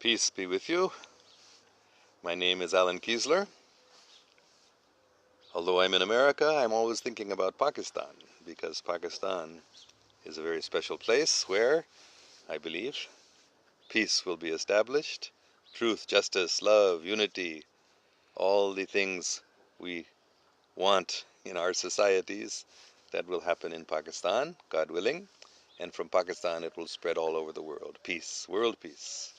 Peace be with you. My name is Alan Kiesler. Although I'm in America, I'm always thinking about Pakistan, because Pakistan is a very special place where, I believe, peace will be established. Truth, justice, love, unity, all the things we want in our societies, that will happen in Pakistan, God willing. And from Pakistan it will spread all over the world. Peace, world peace.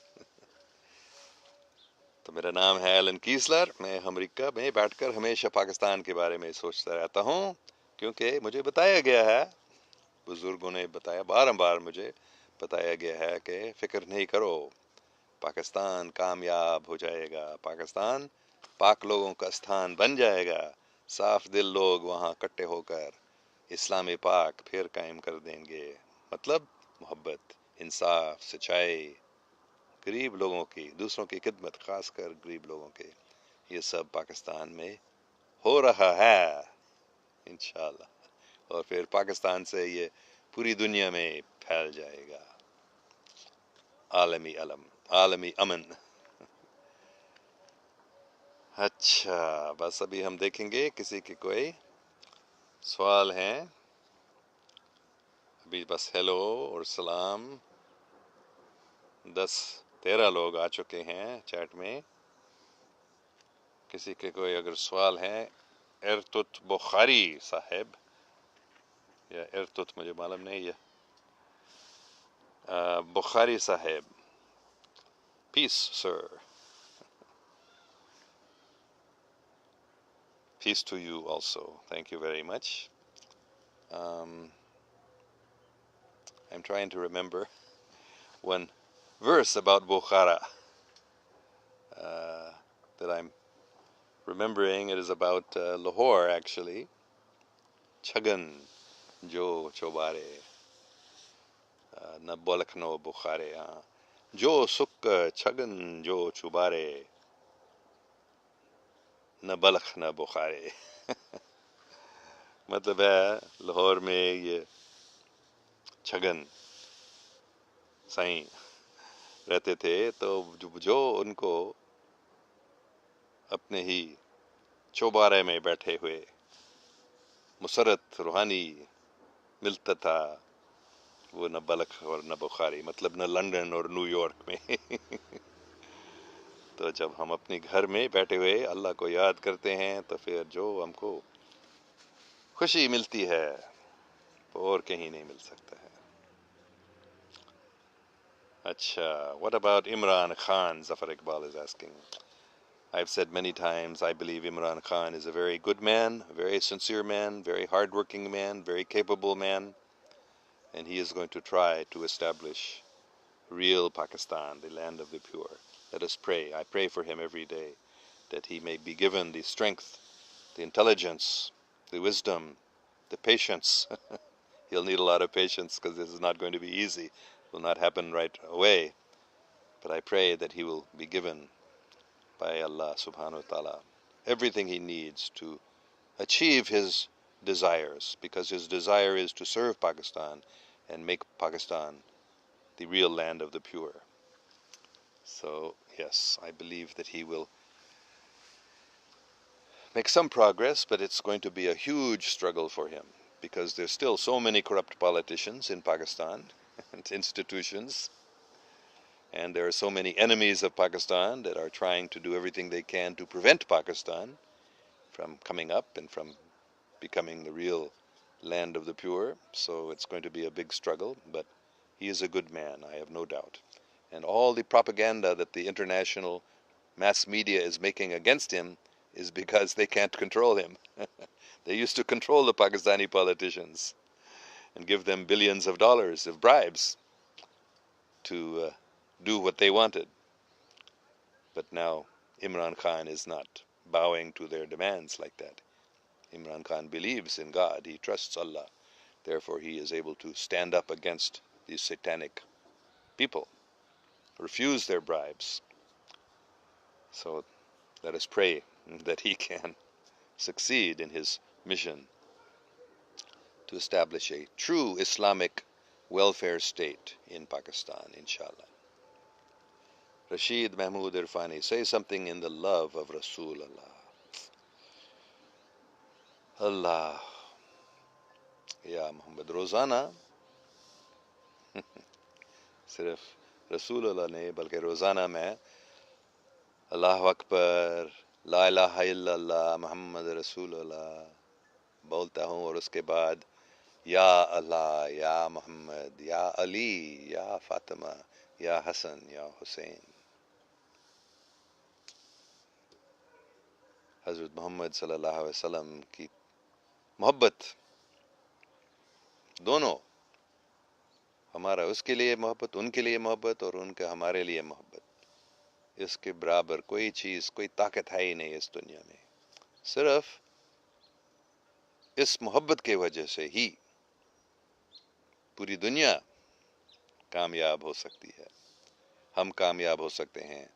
तो मेरा नाम है Elon कीसलर। मैं America में बैठकर हमेशा पाकिस्तान के बारे में सोचता रहता हूँ, क्योंकि मुझे बताया गया है, बुजुर्गों ने बताया, बारंबार मुझे बताया गया है कि फिक्र नहीं करो, पाकिस्तान कामयाब हो जाएगा, पाकिस्तान पाक लोगों का स्थान बन जाएगा, साफ दिल लोग वहाँ इकट्ठे होकर इस्लामी पाक फिर कायम कर देंगे। मतलब मोहब्बत, इंसाफ, सच्चाई, गरीब लोगों की, दूसरों की खिदमत, खासकर गरीब लोगों के, ये सब पाकिस्तान में हो रहा है इंशाल्लाह। और फिर पाकिस्तान से ये पूरी दुनिया में फैल जाएगा। आलमी अलम, आलमी अमन। अच्छा, बस अभी हम देखेंगे किसी के कोई सवाल हैं। अभी बस हेलो और सलाम 10-13 लोग आ चुके हैं चैट में। किसी के कोई अगर सवाल है, एरतुत बुखारी साहिब या एरतुत, मुझे मालूम नहीं है, Bukhari Sahib, peace sir, peace to you also, thank you very much. I'm trying to remember one verse about Bokhara that I'm remembering. It is about Lahore, actually. Chagan jo chobare na bolak no Bokhare, jo suk chagan jo chubare न बलख न बुखारे। मतलब है, लाहौर में ये छगन साईं रहते थे, तो जो उनको अपने ही चौबारे में बैठे हुए मुसरत रूहानी मिलता था, वो न बलख और न बुखारी, मतलब न लंदन और न्यूयॉर्क में। तो जब हम अपने घर में बैठे हुए अल्लाह को याद करते हैं, तो फिर जो हमको खुशी मिलती है वो और कहीं नहीं मिल सकता है। अच्छा, what about Imran Khan? Zafar Iqbal is asking. I've said many times, I believe Imran Khan is a very good man, a very sincere man, very hardworking man, very capable man, and he is going to try to establish real Pakistan, the land of the pure. Let us pray. I pray for him every day, that he may be given the strength, the intelligence, the wisdom, the patience. He'll need a lot of patience, because this is not going to be easy. It will not happen right away. But I pray that he will be given by Allah subhanahu wa ta'ala everything he needs to achieve his desires, because his desire is to serve Pakistan and make Pakistan the real land of the pure. So yes, I believe that he will make some progress, but it's going to be a huge struggle for him, because there's still so many corrupt politicians in Pakistan and institutions, and there are so many enemies of Pakistan that are trying to do everything they can to prevent Pakistan from coming up and from becoming the real land of the pure. So it's going to be a big struggle, but he is a good man, I have no doubt. And all the propaganda that the international mass media is making against him is because they can't control him. They used to control the Pakistani politicians and give them billions of dollars of bribes to do what they wanted. But now Imran Khan is not bowing to their demands like that. Imran Khan believes in God, he trusts Allah, therefore he is able to stand up against these satanic people, refuse their bribes. So let us pray that he can succeed in his mission to establish a true Islamic welfare state in Pakistan, inshallah. Rashid Mahmood Irfani, say something in the love of Rasul Allah. Allah, Ya Muhammad. روزانہ صرف رسول اللہ نہیں بلکہ روزانہ میں اللہ اکبر، لا الہ الا اللہ، محمد رسول اللہ بولتا ہوں، اور اس کے بعد یا اللہ، یا محمد، یا علی، یا فاطمہ، یا حسن، یا حسین. حضرت محمد صلی اللہ علیہ وسلم کی محبت، دونوں، ہمارا اس کے لیے محبت، ان کے لیے محبت، اور ان کا ہمارے لیے محبت، اس کے برابر کوئی چیز، کوئی طاقت ہے ہی نہیں اس دنیا میں. صرف اس محبت کی وجہ سے ہی پوری دنیا کامیاب ہو سکتی ہے. ہم کامیاب ہو سکتے ہیں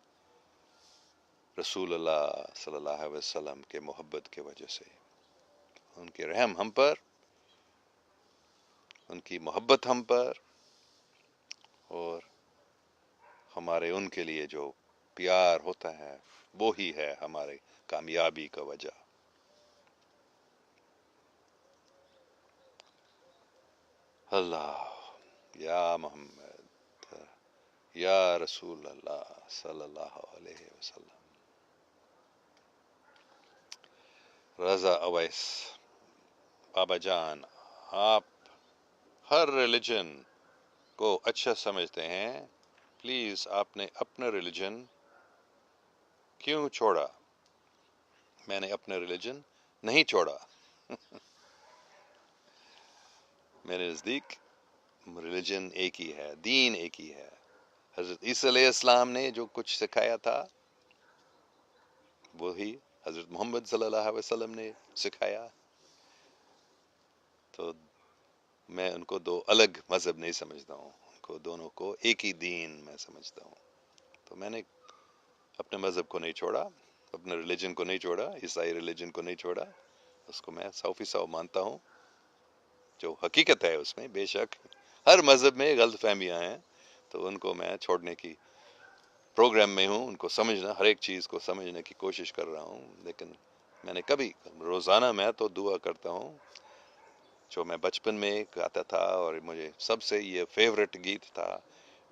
رسول اللہ صلی اللہ علیہ وسلم کے محبت کی وجہ سے. ان کے رحم ہم پر، ان کی محبت ہم پر، اور ہمارے ان کے لیے جو پیار ہوتا ہے وہی ہے ہمارے کامیابی کا وجہ. اللہ، یا محمد، یا رسول اللہ صلی اللہ علیہ وسلم. رضا اویس، بابا جان، آپ ہر ریلیجن کو اچھا سمجھتے ہیں، پلیز آپ نے اپنا ریلیجن کیوں چھوڑا؟ میں نے اپنا ریلیجن نہیں چھوڑا. میرے نزدیک ریلیجن ایک ہی ہے، دین ایک ہی ہے. حضرت عیسیٰ علیہ السلام نے جو کچھ سکھایا تھا وہی حضرت محمد صلی اللہ علیہ وسلم نے سکھایا. تو میں ان کو دو الگ مذہب نہیں سمجھتا ہوں، ان کو دونوں کو ایک ہی دین میں سمجھتا ہوں. تو میں نے اپنے مذہب کو نہیں چھوڑا، اپنے ریلیجن کو نہیں چھوڑا، عیسائی ریلیجن کو نہیں چھوڑا. اس کو میں 100% مانتا ہوں. جو حقیقت ہے اس میں بے شک ہر مذہب میں غلط فہمیاں ہیں، تو ان کو میں چھوڑنے کی پروگرام میں ہوں، ان کو سمجھنا، ہر ایک چیز کو سمجھنے کی کوشش کر رہا ہوں. لیکن میں نے کبھی روزانہ میں تو دعا کرتا ہوں، جو میں بچپن میں گاتا تھا، اور مجھے سب سے یہ فیوریٹ گیت تھا،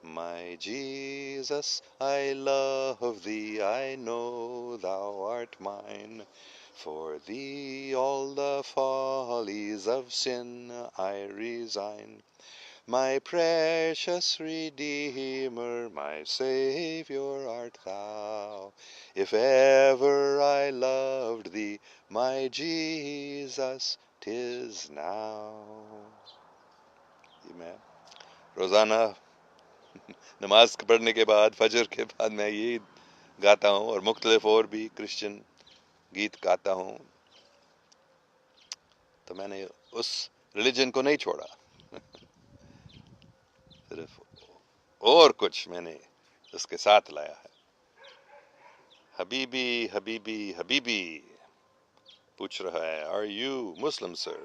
My Jesus, I love thee, I know thou art mine. For thee all the follies of sin I resign. My precious Redeemer, my Savior art thou. If ever I loved thee, my Jesus, 'tis now. یہ میں روزانہ نماز پڑھنے کے بعد، فجر کے بعد میں یہ گاتا ہوں، اور مختلف اور بھی کرسچن گیت گاتا ہوں. تو میں نے اس ریلیجن کو نہیں چھوڑا، صرف اور کچھ میں نے اس کے ساتھ لایا ہے. حبیبی حبیبی حبیبی پوچھ رہا ہے، آر یو مسلم سر؟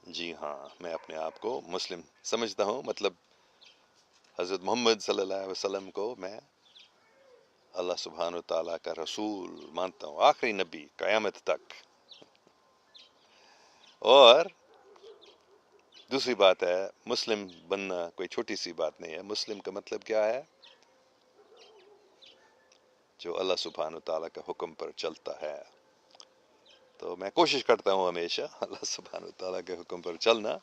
جی ہاں، میں اپنے آپ کو مسلم سمجھتا ہوں. مطلب حضرت محمد صلی اللہ علیہ وسلم کو میں اللہ سبحانہ و تعالیٰ کا رسول مانتا ہوں، آخری نبی قیامت تک. اور دوسری بات ہے، مسلم بننا کوئی چھوٹی سی بات نہیں ہے. مسلم کا مطلب کیا ہے؟ جو اللہ سبحانہ و تعالیٰ کا حکم پر چلتا ہے. تو میں کوشش کرتا ہوں ہمیشہ اللہ سبحانہ و تعالیٰ کے حکم پر چلنا،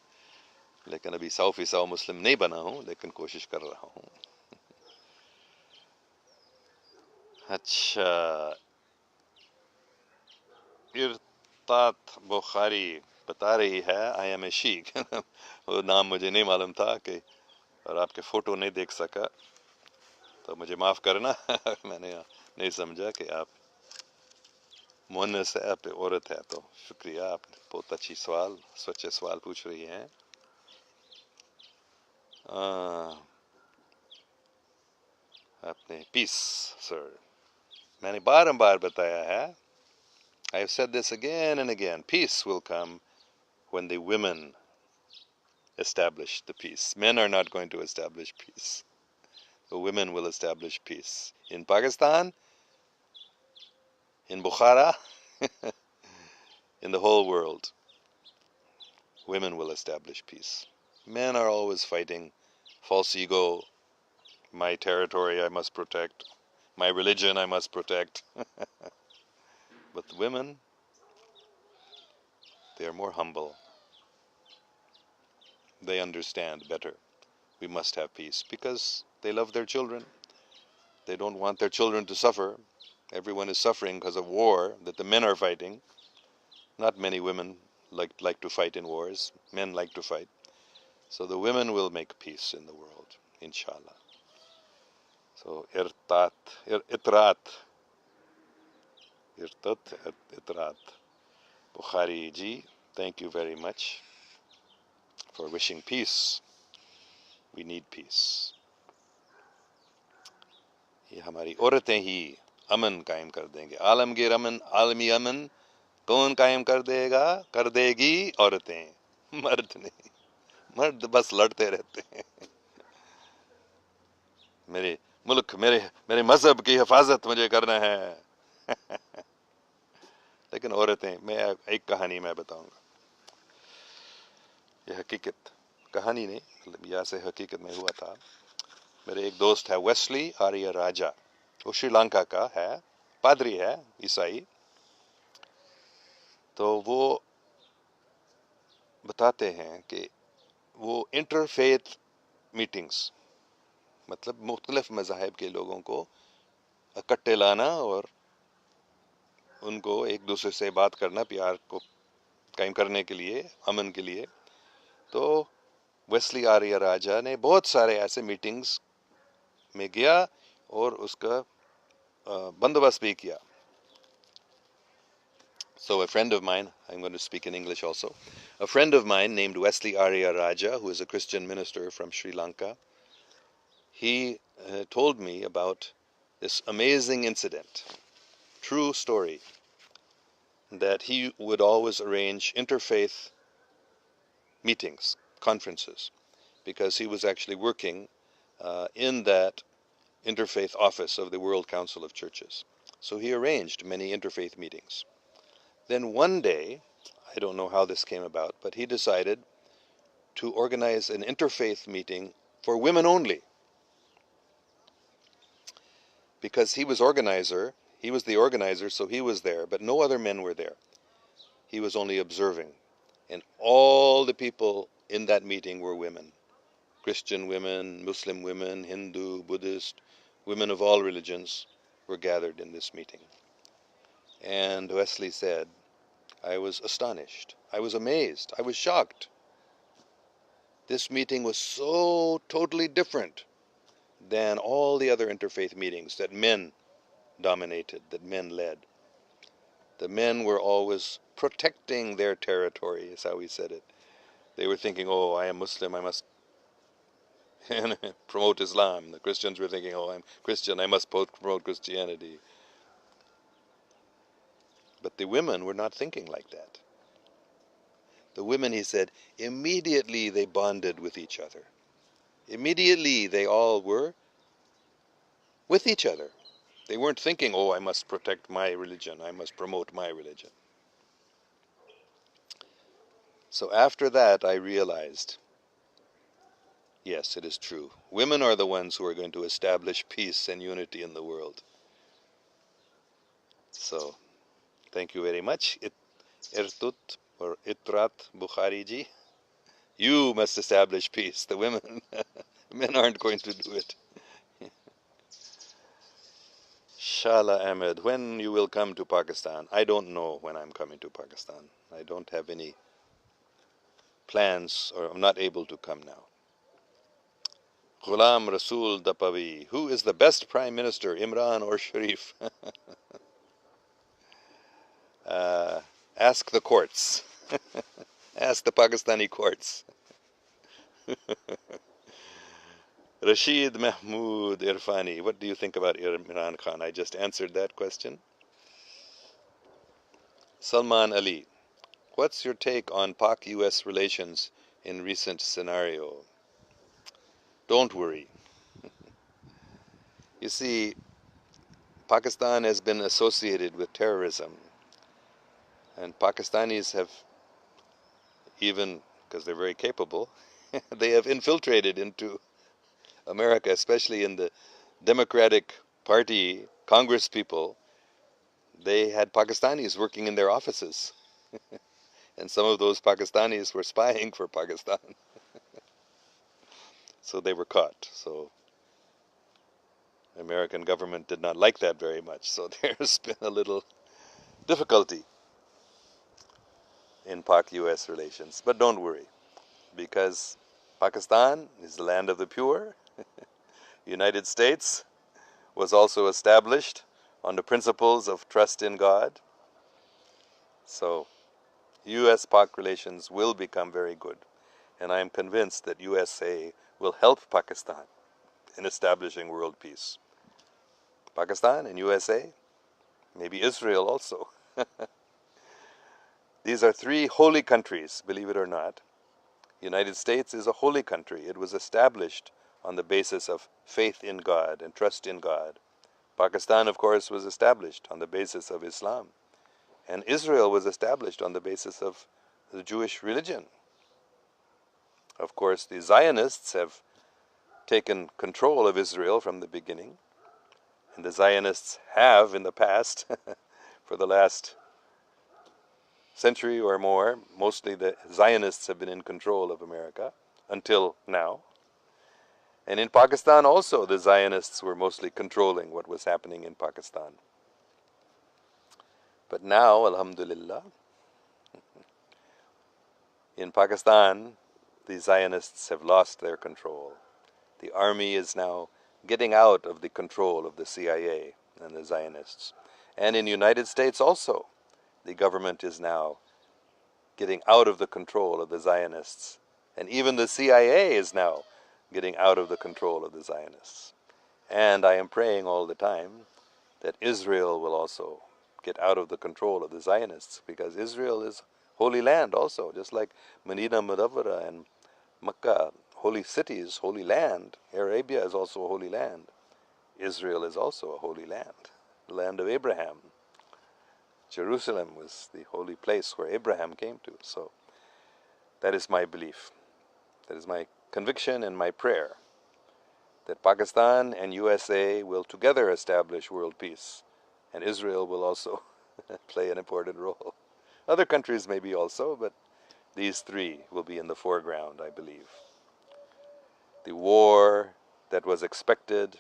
لیکن ابھی 100% مسلم نہیں بنا ہوں، لیکن کوشش کر رہا ہوں. اچھا، ارتات بخاری بتا رہی ہے آئی ایم اے شیخ. وہ نام مجھے نہیں معلوم تھا، کہ اور آپ کے فوٹو نہیں دیکھ سکا، تو مجھے معاف کرنا. میں نے نہیں سمجھا کہ آپ مونس ہے، آپ عورت ہے. تو شکریہ، آپ بہت اچھی سوال، سچے سوال پوچھ رہی ہیں. آپ نے پیس سر، میں نے بار بتایا ہے، I have said this again and again, peace will come when the women establish the peace. Men are not going to establish peace. the women will establish peace. In Pakistan, in Bokhara, in the whole world, women will establish peace. Men are always fighting, false ego, my territory I must protect, my religion I must protect. But the women, they are more humble. They understand better. We must have peace because they love their children. They don't want their children to suffer. Everyone is suffering because of war that the men are fighting. Not many women like to fight in wars. Men like to fight. So the women will make peace in the world, inshallah. So Itrat, Itrat. Bokhari ji, thank you very much for wishing peace. We need peace. ये हमारी औरतें ही अमन कायम कर देंगे. आलमगीर अमन, आलमी अमन कौन कायम कर देगा? कर देगी औरतें, मर्द नहीं. मर्द बस लड़ते रहते हैं. मेरे मुल्क, मेरे मजहब की हिफाजत मुझे करना है. लेकिन औरतें, मैं एक कहानी मैं बताऊंगा. ये हकीकत कहानी नहीं, मतलब यहाँ से हकीकत में हुआ था. मेरे एक दोस्त है वेस्ली आर्य राजा, वो श्रीलंका का है, पादरी है, ईसाई. तो वो बताते हैं कि वो इंटरफेथ मीटिंग्स, मतलब मुख्तलिफ मज़ाहिब के लोगों को इकट्ठे लाना और उनको एक दूसरे से बात करना, प्यार को कायम करने के लिए, अमन के लिए. तो वेस्ली आर्य राजा ने बहुत सारे ऐसे मीटिंग्स में गया और उसका बंदोबस्त भी किया. So a friend of mine, I'm going to speak in English also, a friend of mine named Wesley Arya Raja, who is a Christian minister from Sri Lanka, he told me about this amazing incident, true story, that he would always arrange interfaith meetings, conferences, because he was actually working in that interfaith office of the World Council of Churches. So he arranged many interfaith meetings. Then one day, I don't know how this came about, but he decided to organize an interfaith meeting for women only. Because he was the organizer, so he was there, but no other men were there. He was only observing. And all the people in that meeting were women. Christian women, Muslim women, Hindu, Buddhist, women of all religions were gathered in this meeting. And Wesley said, I was astonished. I was amazed. I was shocked. This meeting was so totally different than all the other interfaith meetings that men dominated, that men led. The men were always protecting their territory, is how he said it. They were thinking, oh, I am Muslim, I must promote Islam. The Christians were thinking, oh, I'm Christian, I must promote Christianity. But the women were not thinking like that. The women, he said, immediately they bonded with each other. Immediately they all were with each other. They weren't thinking, oh, I must protect my religion, I must promote my religion. So after that, I realized, yes, it is true. Women are the ones who are going to establish peace and unity in the world. So, thank you very much. Ertut or Itrat Bokhari ji. You must establish peace. The women, men aren't going to do it. Shala Ahmed, when you will come to Pakistan? I don't know when I'm coming to Pakistan. I don't have any plans, or I'm not able to come now. Ghulam Rasul Dapavi, who is the best Prime Minister, Imran or Sharif? Ask the courts. Ask the Pakistani courts. Rashid Mahmood Irfani, what do you think about Imran Khan? I just answered that question. Salman Ali, what's your take on Pak-US relations in recent scenario? Don't worry. You see, Pakistan has been associated with terrorism, and Pakistanis have, even because they're very capable, they have infiltrated into America, especially in the Democratic Party Congress people. They had Pakistanis working in their offices, and some of those Pakistanis were spying for Pakistan. So they were caught. So the American government did not like that very much. So there's been a little difficulty in Pak-US relations. But don't worry, because Pakistan is the land of the pure. The United States was also established on the principles of trust in God. So US-Pak relations will become very good. And I am convinced that USA will help Pakistan in establishing world peace. Pakistan and USA, maybe Israel also. These are three holy countries, believe it or not. The United States is a holy country. It was established on the basis of faith in God and trust in God. Pakistan, of course, was established on the basis of Islam. And Israel was established on the basis of the Jewish religion. Of course, the Zionists have taken control of Israel from the beginning. And the Zionists have, in the past, for the last century or more, mostly the Zionists have been in control of America until now. And in Pakistan also, the Zionists were mostly controlling what was happening in Pakistan. But now, alhamdulillah, in Pakistan, the Zionists have lost their control. The army is now getting out of the control of the CIA and the Zionists. And in the United States also, the government is now getting out of the control of the Zionists. And even the CIA is now getting out of the control of the Zionists. And I am praying all the time that Israel will also get out of the control of the Zionists, because Israel is holy land also, just like Medina Munawwara and Makkah, holy cities, holy land. Arabia is also a holy land. Israel is also a holy land, the land of Abraham. Jerusalem was the holy place where Abraham came to. So that is my belief. That is my conviction and my prayer, that Pakistan and USA will together establish world peace, and Israel will also play an important role. Other countries maybe also, but these three will be in the foreground, I believe. The war that was expected,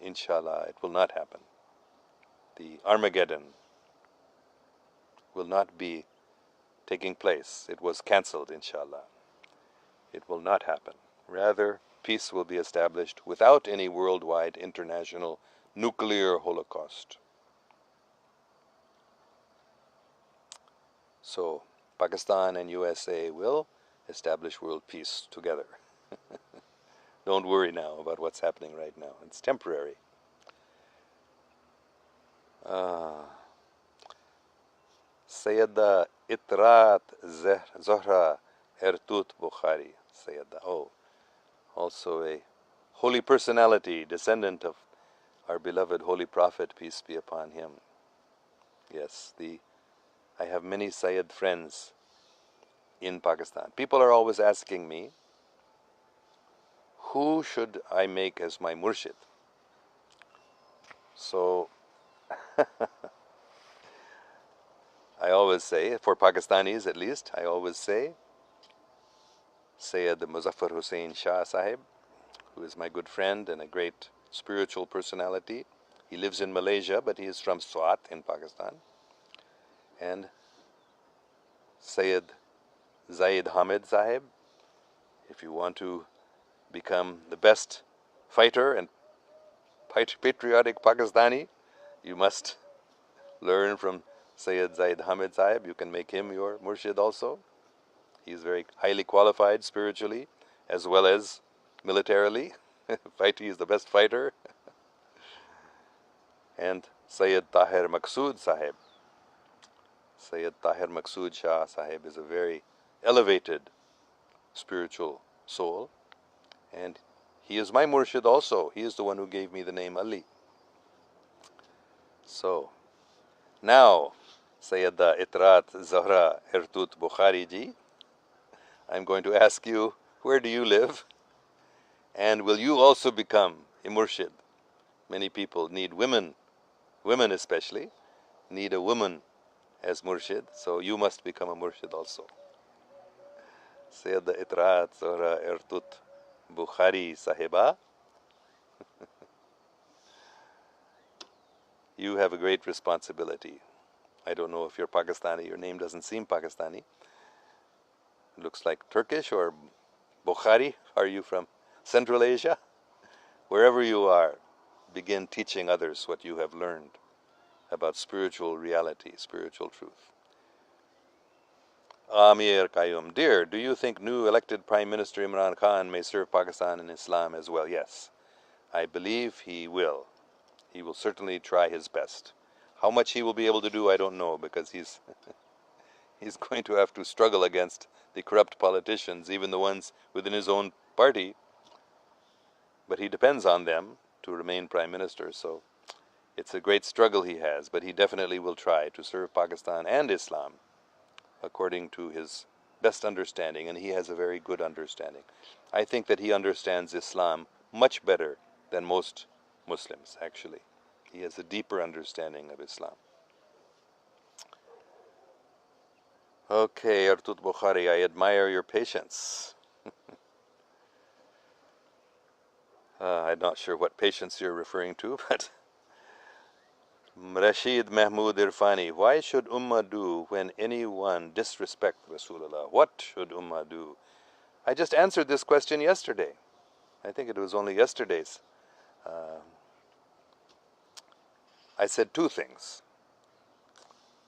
inshallah, it will not happen. The Armageddon will not be taking place. It was cancelled, inshallah. It will not happen. Rather, peace will be established without any worldwide international nuclear holocaust. So, Pakistan and USA will establish world peace together. Don't worry now about what's happening right now. It's temporary. Syeda, Itrat, Zehra, Ertut, Bokhari. Syeda. Oh, also a holy personality, descendant of our beloved Holy Prophet, peace be upon him. Yes, I have many Syed friends in Pakistan. People are always asking me, who should I make as my murshid? So, I always say, for Pakistanis at least, I always say, Syed Muzafar Hussain Shah Sahib, who is my good friend and a great spiritual personality. He lives in Malaysia, but he is from Swat in Pakistan. And Syed Zaid Hamid Sahib, if you want to become the best fighter and patriotic Pakistani, you must learn from Syed Zaid Hamid Sahib. You can make him your murshid also. He is very highly qualified spiritually as well as militarily. He is the best fighter. And Syed Tahir Maqsood Sahib. Syed Tahir Maqsood Shah Sahib is a very elevated spiritual soul, and He is my murshid also. He is the one who gave me the name Ali. So, now, Syeda, Itrat, Zehra, Ertut, Bokhari ji, I'm going to ask you, where do you live? And will you also become a murshid? Many people need women especially, need a woman as murshid, so you must become a murshid also. Syeda, Itrat, Zehra, Ertut, Bokhari, Sahiba, you have a great responsibility. I don't know if you're Pakistani, your name doesn't seem Pakistani. It looks like Turkish or Bokhari. Are you from Central Asia? Wherever you are, begin teaching others what you have learned about spiritual reality, spiritual truth. Amir Qayyum, dear, do you think new elected Prime Minister Imran Khan may serve Pakistan and Islam as well? Yes, I believe he will. He will certainly try his best. How much he will be able to do, I don't know, because he's going to have to struggle against the corrupt politicians, even the ones within his own party. But he depends on them to remain Prime Minister, so it's a great struggle he has, but he definitely will try to serve Pakistan and Islam according to his best understanding, and he has a very good understanding. I think that he understands Islam much better than most Muslims, actually. He has a deeper understanding of Islam. Okay, Ertut Bokhari, I admire your patience. I'm not sure what patience you're referring to, but Rashid Mahmood Irfani, why should Ummah do when anyone disrespect Rasulullah? What should Ummah do? I just answered this question yesterday. I think it was only yesterday's. I said two things.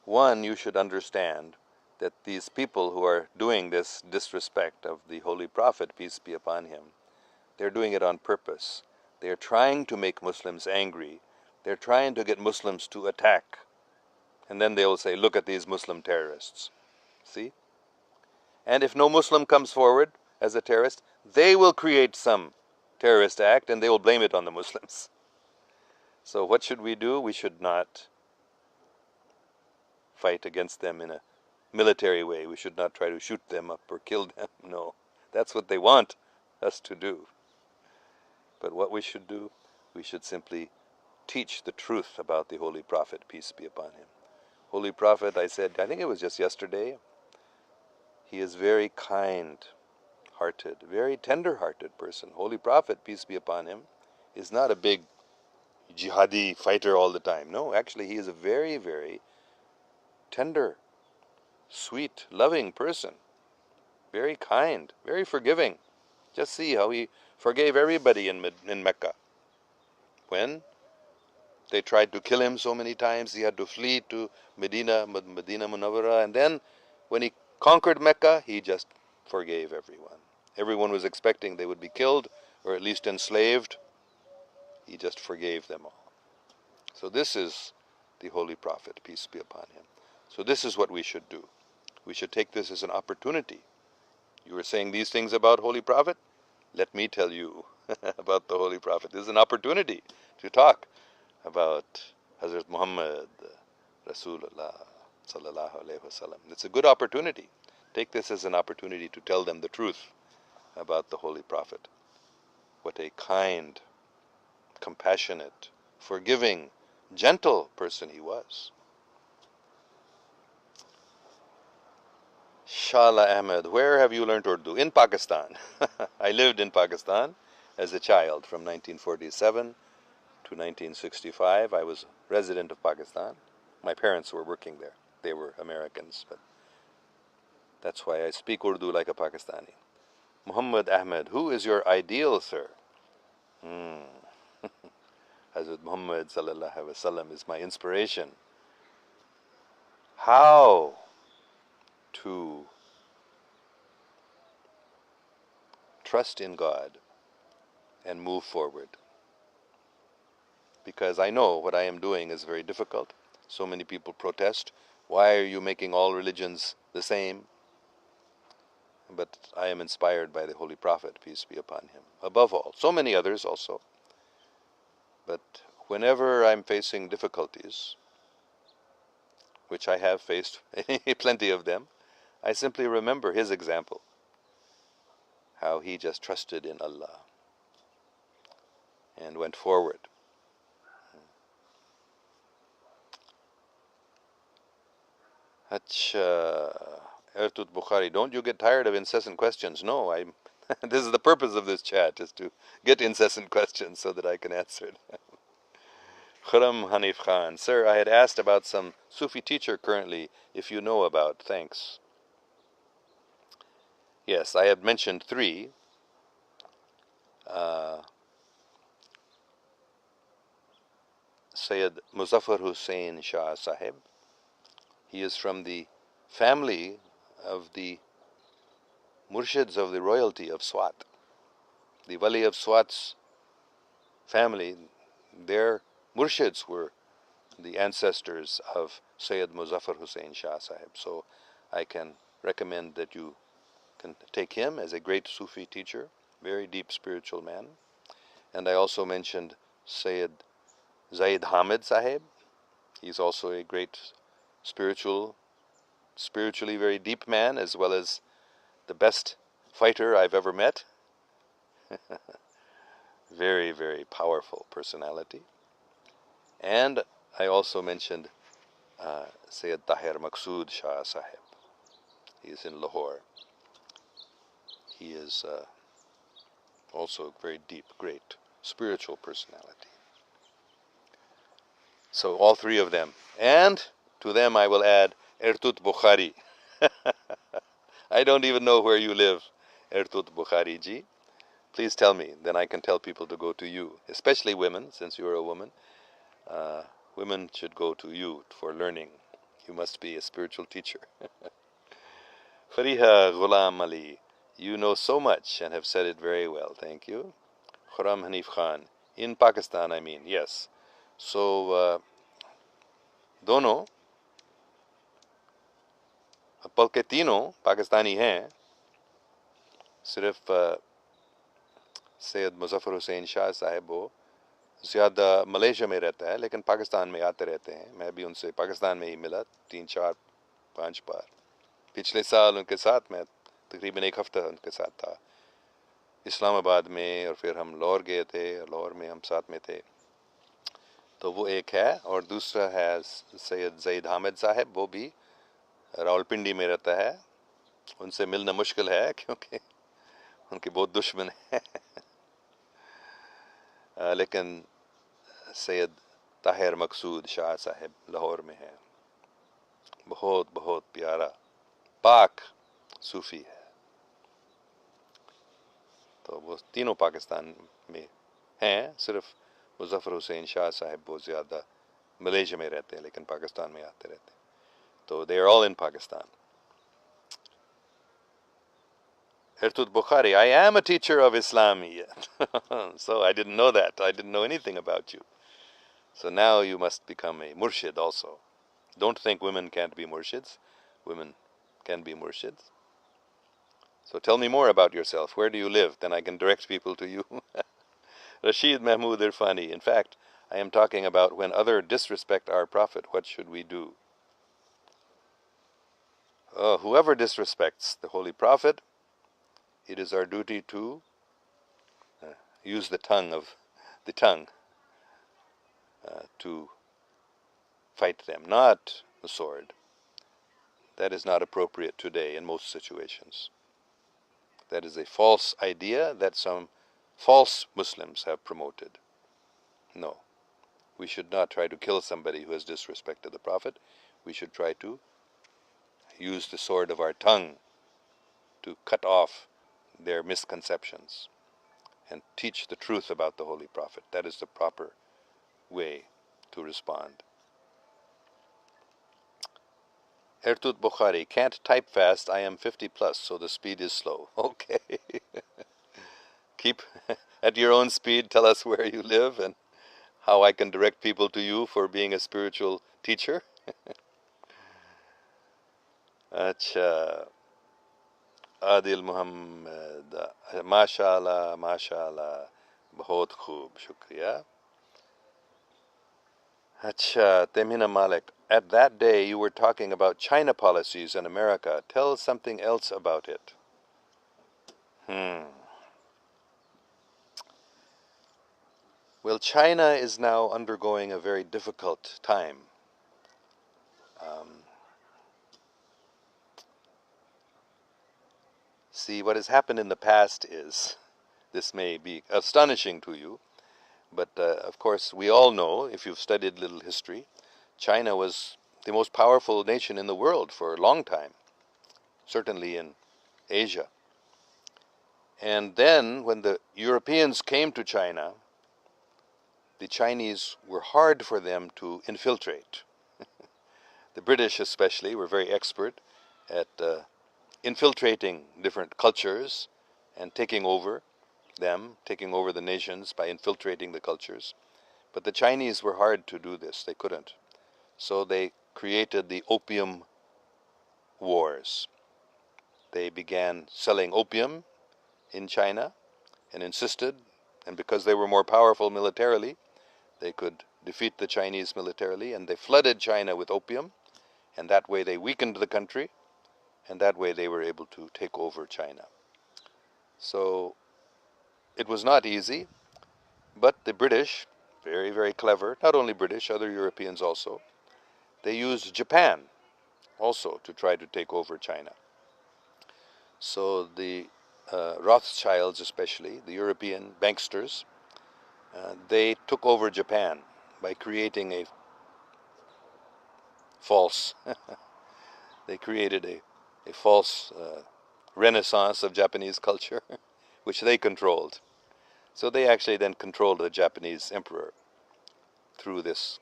One, you should understand that these people who are doing this disrespect of the Holy Prophet, peace be upon him, they're doing it on purpose. They're trying to make Muslims angry. They're trying to get Muslims to attack. And then they'll say, look at these Muslim terrorists. See? And if no Muslim comes forward as a terrorist, they will create some terrorist act and they will blame it on the Muslims. So what should we do? We should not fight against them in a military way. We should not try to shoot them up or kill them. No, that's what they want us to do. But what we should do, we should simply teach the truth about the Holy Prophet, peace be upon him. Holy Prophet, I said, I think it was just yesterday, he is very kind-hearted, very tender-hearted person. Holy Prophet, peace be upon him, is not a big jihadi fighter all the time. No, actually he is a very, very tender, sweet, loving person. Very kind, very forgiving. Just see how he forgave everybody in Mecca. When they tried to kill him so many times, he had to flee to Medina Munawwara, and then when he conquered Mecca, he just forgave everyone. Everyone was expecting they would be killed or at least enslaved. He just forgave them all. So this is the Holy Prophet, peace be upon him. So this is what we should do. We should take this as an opportunity. You were saying these things about Holy Prophet? Let me tell you about the Holy Prophet. This is an opportunity to talk about Hazrat Muhammad, Rasulullah, sallallahu alaihi wasallam. It's a good opportunity. Take this as an opportunity to tell them the truth about the Holy Prophet. What a kind, compassionate, forgiving, gentle person he was. Shala Ahmed, where have you learned Urdu? In Pakistan. I lived in Pakistan as a child from 1947 to 1965. I was resident of Pakistan. My parents were working there. They were Americans, but that's why I speak Urdu like a Pakistani. Muhammad Ahmed, who is your ideal, sir? Hazrat Muhammad sallallahu alaihi wasallam is my inspiration. How to trust in God and move forward. Because I know what I am doing is very difficult. So many people protest. Why are you making all religions the same? but I am inspired by the Holy Prophet, peace be upon him, above all. So many others also. But whenever I'm facing difficulties, which I have faced plenty of them, I simply remember his example, how he just trusted in Allah and went forward. Ertut Bokhari, don't you get tired of incessant questions? No, I'm. This is the purpose of this chat, is to get incessant questions so that I can answer them. Khurram Hanif Khan, sir, I had asked about some Sufi teacher currently, if you know about. Thanks. Yes, I had mentioned three. Syed Muzafar Hussain Shah Sahib. He is from the family of the murshids of the royalty of Swat. The Wali of Swat's family, their murshids were the ancestors of Syed Muzafar Hussain Shah Sahib. So I can recommend that you can take him as a great Sufi teacher, very deep spiritual man. And I also mentioned Syed Zaid Hamid Sahib. He's also a great spiritually very deep man, as well as the best fighter I've ever met. Very, very powerful personality. And I also mentioned Syed Tahir Maqsood Shah Sahib. He is in Lahore. He is also a very deep, great spiritual personality. So all three of them. And to them I will add Ertut Bokhari. I don't even know where you live, Ertut Bokhari ji. Please tell me, then I can tell people to go to you, especially women, since you're a woman. Women should go to you for learning. You must be a spiritual teacher. Fariha Ghulam Ali, you know so much and have said it very well. Thank you. Khurram Hanif Khan, in Pakistan, I mean, yes. So, दोनों बल्कि तीनों पाकिस्तानी हैं, सिर्फ सैयद मुज़फ़र हुसैन शाह साहब वो ज़्यादा Malaysia में रहता है, लेकिन पाकिस्तान में आते रहते हैं. मैं भी उनसे पाकिस्तान में ही मिला 3, 4, 5 बार. पिछले साल उनके साथ मैं तकरीबन 1 हफ्ता उनके साथ था इस्लामाबाद में, और फिर हम लाहौर गए थे, लाहौर में हम साथ में थे. तो वो एक है, और दूसरा है सैयद ज़ैद हामिद साहब, वो भी रावलपिंडी में रहता है. उनसे मिलना मुश्किल है क्योंकि उनके बहुत दुश्मन हैं. लेकिन सैयद ताहिर मकसूद शाह साहब लाहौर में है. बहुत बहुत प्यारा पाक सूफ़ी है. तो वो तीनों पाकिस्तान में हैं, सिर्फ मुज़फ़र हुसैन शाह साहब वो ज़्यादा मलेशिया में रहते हैं, लेकिन पाकिस्तान में आते रहते हैं. तो they are all in Pakistan. Ertut Bokhari, I am a teacher of Islamiyat. So I didn't know that. I didn't know anything about you. So now you must become a murshid also. Don't think women can't be murshids. Women can be murshids. So tell me more about yourself. Where do you live? Then I can direct people to you. Rashid Mahmood Irfani, in fact, I am talking about when others disrespect our Prophet, what should we do? Whoever disrespects the Holy Prophet, it is our duty to use the tongue to fight them, not the sword. That is not appropriate today in most situations. That is a false idea that some false Muslims have promoted. No, we should not try to kill somebody who has disrespected the Prophet. We should try to use the sword of our tongue to cut off their misconceptions and teach the truth about the Holy Prophet. That is the proper way to respond. Ertut Bokhari, can't type fast. I am 50 plus, so the speed is slow. Okay. Keep at your own speed. Tell us where you live and how I can direct people to you for being a spiritual teacher. Acha. Adil Muhammad, mashallah, mashallah, bahut khoob, shukriya. Acha, Temhina Malik, at that day you were talking about China policies in America. Tell us something else about it. Well, China is now undergoing a very difficult time. See, what has happened in the past is, this may be astonishing to you, but of course we all know, if you've studied little history, China was the most powerful nation in the world for a long time, certainly in Asia. And then when the Europeans came to China, the Chinese were hard for them to infiltrate. The British especially were very expert at infiltrating different cultures and taking over them, taking over the nations by infiltrating the cultures. But the Chinese were hard to do this. They couldn't. So they created the Opium Wars. They began selling opium in China and insisted, and because they were more powerful militarily, they could defeat the Chinese militarily, and they flooded China with opium, and that way they weakened the country, and that way they were able to take over China. So it was not easy, but the British, very, very clever, not only British, other Europeans also, they used Japan also to try to take over China. So the Rothschilds especially, the European banksters, they took over Japan by creating a false, they created a false renaissance of Japanese culture, which they controlled. So they actually then controlled the Japanese emperor through this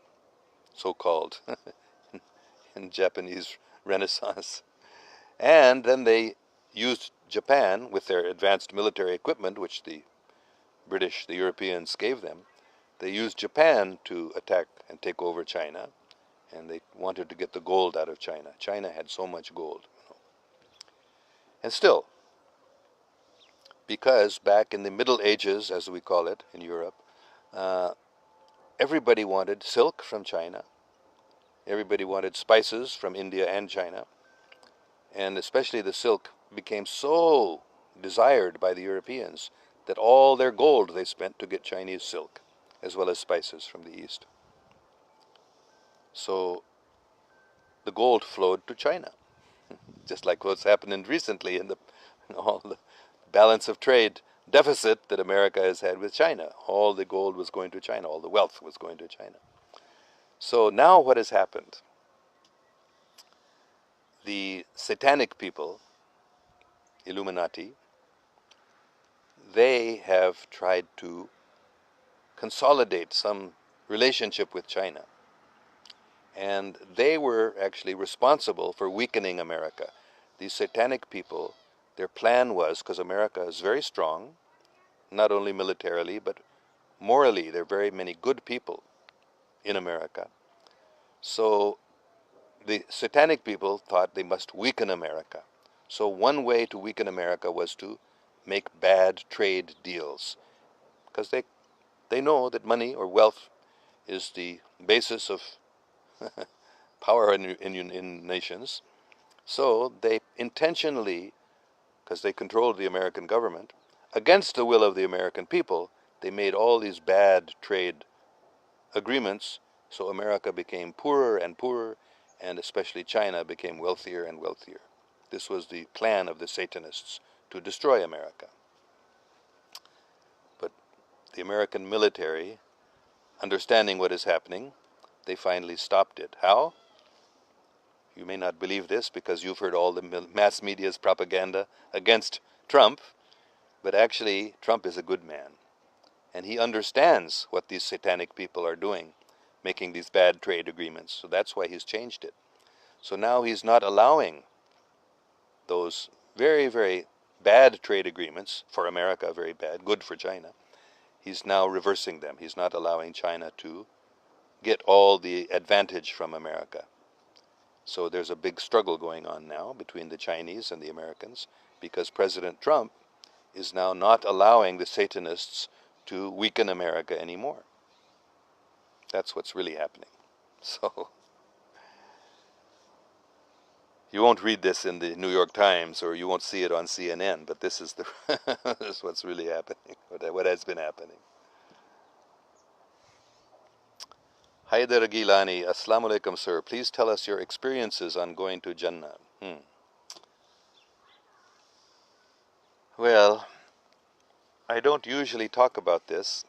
so-called Japanese Renaissance. And then they used Japan with their advanced military equipment, which the British, the Europeans gave them. They used Japan to attack and take over China, and they wanted to get the gold out of China. China had so much gold. And still, because back in the Middle Ages, as we call it in Europe, everybody wanted silk from China. Everybody wanted spices from India and China. And especially the silk became so desired by the Europeans that all their gold they spent to get Chinese silk, as well as spices from the East. So the gold flowed to China, just like what's happened recently in all the balance of trade deficit that America has had with China. All the gold was going to China, all the wealth was going to China. So now what has happened? The satanic people, Illuminati, they have tried to consolidate some relationship with China. And they were actually responsible for weakening America. These satanic people, their plan was, because America is very strong, not only militarily, but morally, there are very many good people in America. So the satanic people thought they must weaken America. So one way to weaken America was to make bad trade deals, because they know that money or wealth is the basis of power in nations. So they intentionally, because they controlled the American government, against the will of the American people, they made all these bad trade agreements, so America became poorer and poorer, and especially China became wealthier and wealthier. This was the plan of the Satanists, to destroy America. But the American military, understanding what is happening, they finally stopped it. How? You may not believe this because you've heard all the mass media's propaganda against Trump, but actually Trump is a good man. And he understands what these satanic people are doing, making these bad trade agreements. So that's why he's changed it. So now he's not allowing those very, very bad trade agreements, for America very bad, good for China. He's now reversing them. He's not allowing China to get all the advantage from America. So there's a big struggle going on now between the Chinese and the Americans, because President Trump is now not allowing the Satanists to weaken America anymore. That's what's really happening. So you won't read this in the New York Times or you won't see it on CNN, but this is this is what's really happening, what has been happening. Haidar Gilani, Assalamu alaikum, sir. Please tell us your experiences on going to Jannah. Well, I don't usually talk about this.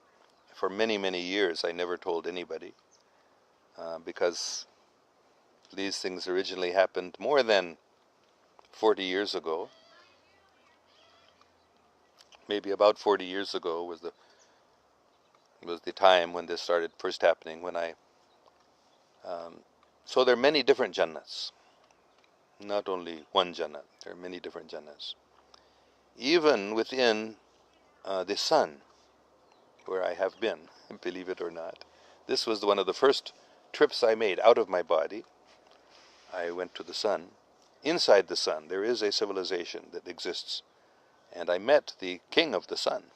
For many, many years, I never told anybody because these things originally happened more than 40 years ago. Maybe about 40 years ago was the time when this started first happening. So there are many different Jannahs, not only one Jannah. There are many different Jannahs. Even within the sun, where I have been, believe it or not. This was one of the first trips I made out of my body. I went to the sun. Inside the sun, there is a civilization that exists. And I met the king of the sun.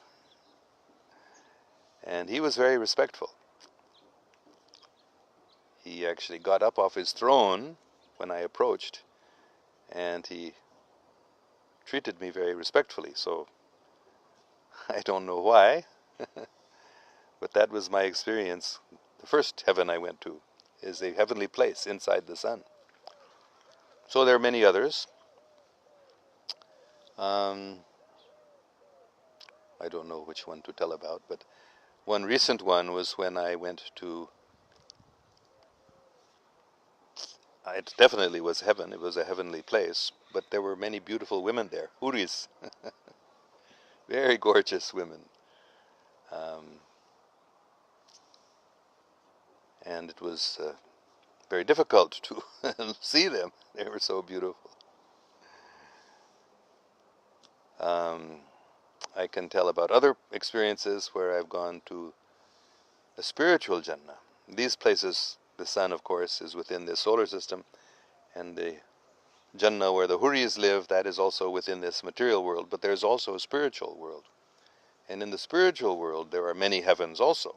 And he was very respectful. He actually got up off his throne when I approached, and he treated me very respectfully. So I don't know why. But that was my experience. The first heaven I went to is a heavenly place inside the sun. So there are many others. I don't know which one to tell about, but one recent one was when I went to, it definitely was heaven. It was a heavenly place, but there were many beautiful women there, huris, very gorgeous women. And it was very difficult to see them. They were so beautiful. I can tell about other experiences where I've gone to a spiritual Jannah. These places, the sun, of course, is within the solar system, and the Jannah where the Huris live, that is also within this material world, but there's also a spiritual world. And in the spiritual world, there are many heavens also.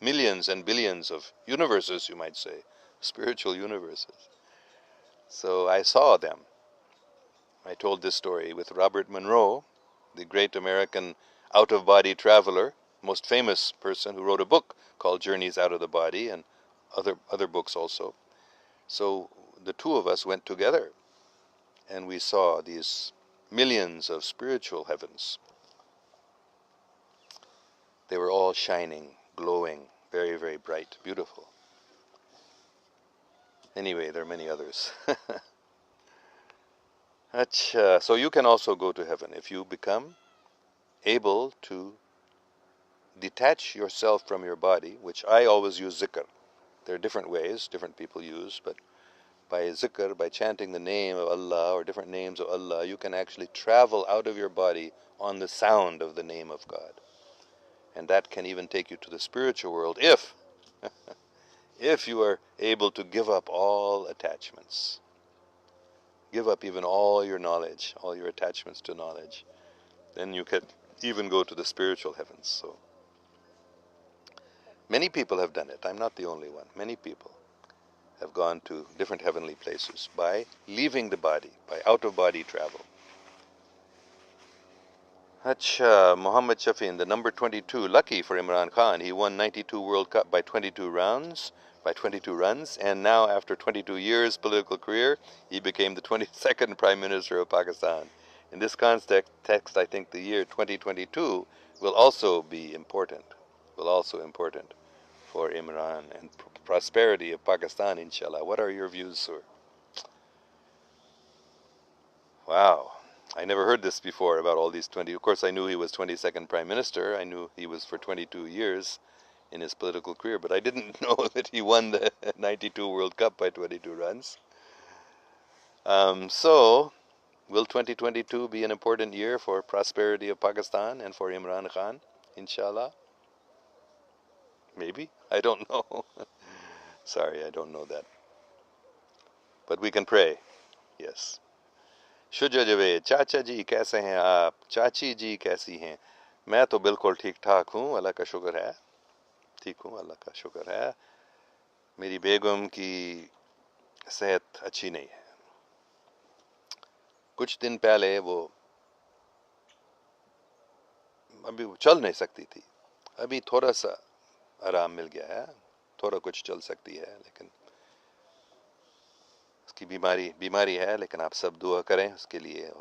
Millions and billions of universes, you might say, spiritual universes. So I saw them. I told this story with Robert Monroe, the great American out-of-body traveler, most famous person who wrote a book called Journeys Out of the Body, and other books also. So the two of us went together, and we saw these millions of spiritual heavens. They were all shining, glowing, very, very bright, beautiful. Anyway, there are many others. So you can also go to heaven if you become able to detach yourself from your body, which I always use zikr. There are different ways different people use, but by zikr, by chanting the name of Allah or different names of Allah, you can actually travel out of your body on the sound of the name of God. And that can even take you to the spiritual world if you are able to give up all attachments. Give up even all your knowledge, all your attachments to knowledge. Then you could even go to the spiritual heavens. So many people have done it. I'm not the only one. Many people have gone to different heavenly places by leaving the body, by out-of-body travel. Muhammad Shafin, the number 22, lucky for Imran Khan. He won 92 World Cup by 22 runs, and now after 22 years political career, he became the 22nd Prime Minister of Pakistan. In this context, I think the year 2022 will also be important, for Imran and prosperity of Pakistan, inshallah. What are your views, sir? Wow. I never heard this before about all these 20. Of course, I knew he was 22nd Prime Minister. I knew he was for 22 years in his political career, but I didn't know that he won the 92 World Cup by 22 runs. So, will 2022 be an important year for prosperity of Pakistan and for Imran Khan, inshallah? Maybe? I don't know. Sorry, I don't know that. But we can pray, yes. शुजजवे चाचा जी कैसे हैं आप, चाची जी कैसी हैं? मैं तो बिल्कुल ठीक ठाक हूँ, अल्लाह का शुक्र है, ठीक हूँ, अल्लाह का शुक्र है। मेरी बेगम की सेहत अच्छी नहीं है। कुछ दिन पहले वो अभी चल नहीं सकती थी, अभी थोड़ा सा आराम मिल गया है, थोड़ा कुछ चल सकती है, लेकिन उसकी बीमारी बीमारी है। लेकिन आप सब दुआ करें उसके लिए,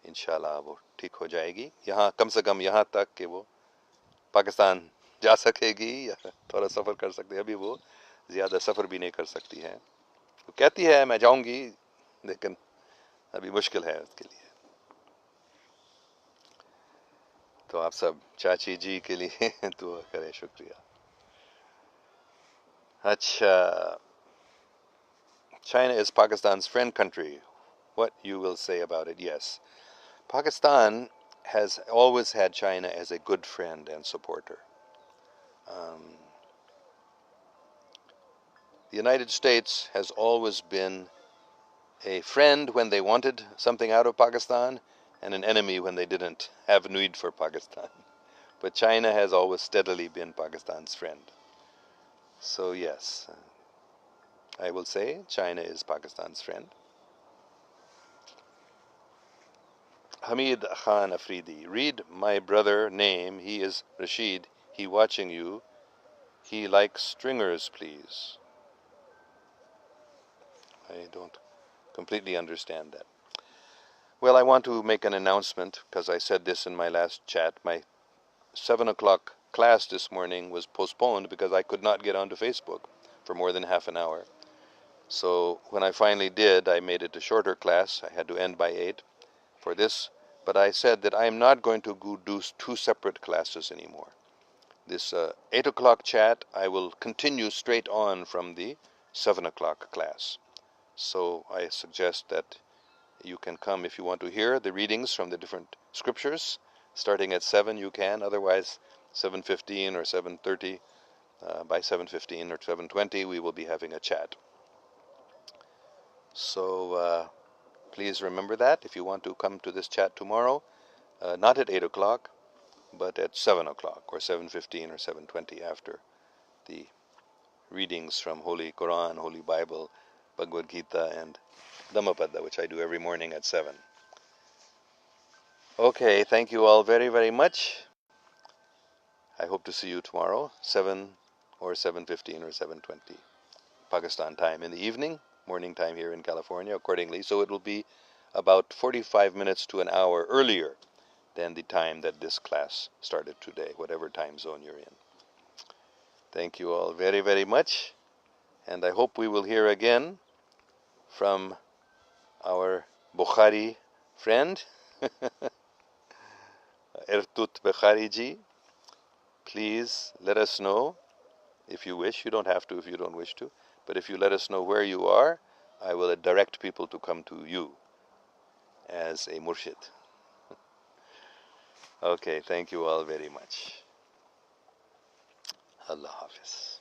इंशाल्लाह वो ठीक हो जाएगी। यहाँ कम से कम यहाँ तक कि वो पाकिस्तान जा सकेगी या थोड़ा सफ़र कर सकती है। अभी वो ज़्यादा सफ़र भी नहीं कर सकती है। वो कहती है मैं जाऊंगी, लेकिन अभी मुश्किल है उसके लिए। तो आप सब चाची जी के लिए दुआ करें। शुक्रिया। अच्छा, China is Pakistan's friend country. What you will say about it? Yes, Pakistan has always had China as a good friend and supporter. Um, the United States has always been a friend when they wanted something out of Pakistan, and an enemy when they didn't have need for Pakistan. But China has always steadily been Pakistan's friend. So yes, I will say China is Pakistan's friend. Hamid Khan Afridi, read my brother name. He is Rashid. He watching you. He likes stringers, please. I don't completely understand that. Well, I want to make an announcement because I said this in my last chat. My 7 o'clock class this morning was postponed because I could not get onto Facebook for more than half an hour. So when I finally did, I made it a shorter class. I had to end by 8 for this. But I said that I am not going to go do two separate classes anymore. This 8 o'clock chat, I will continue straight on from the 7 o'clock class. So I suggest that you can come if you want to hear the readings from the different scriptures. Starting at 7 you can, otherwise 7:15 or 7:30, by 7:15 or 7:20 we will be having a chat. So please remember that if you want to come to this chat tomorrow, not at 8 o'clock, but at 7 o'clock or 7:15 or 7:20 after the readings from Holy Quran, Holy Bible, Bhagavad Gita, and Dhammapada, which I do every morning at 7. Okay, thank you all very, very much. I hope to see you tomorrow, 7 or 7:15 or 7:20 Pakistan time in the evening, morning time here in California accordingly. So it will be about 45 minutes to an hour earlier than the time that this class started today, whatever time zone you're in. Thank you all very, very much. And I hope we will hear again from our Bokhari friend, Ertut Bokhari ji. Please let us know if you wish. You don't have to if you don't wish to. But if you let us know where you are, I will direct people to come to you as a murshid. Okay, thank you all very much. Allah Hafiz.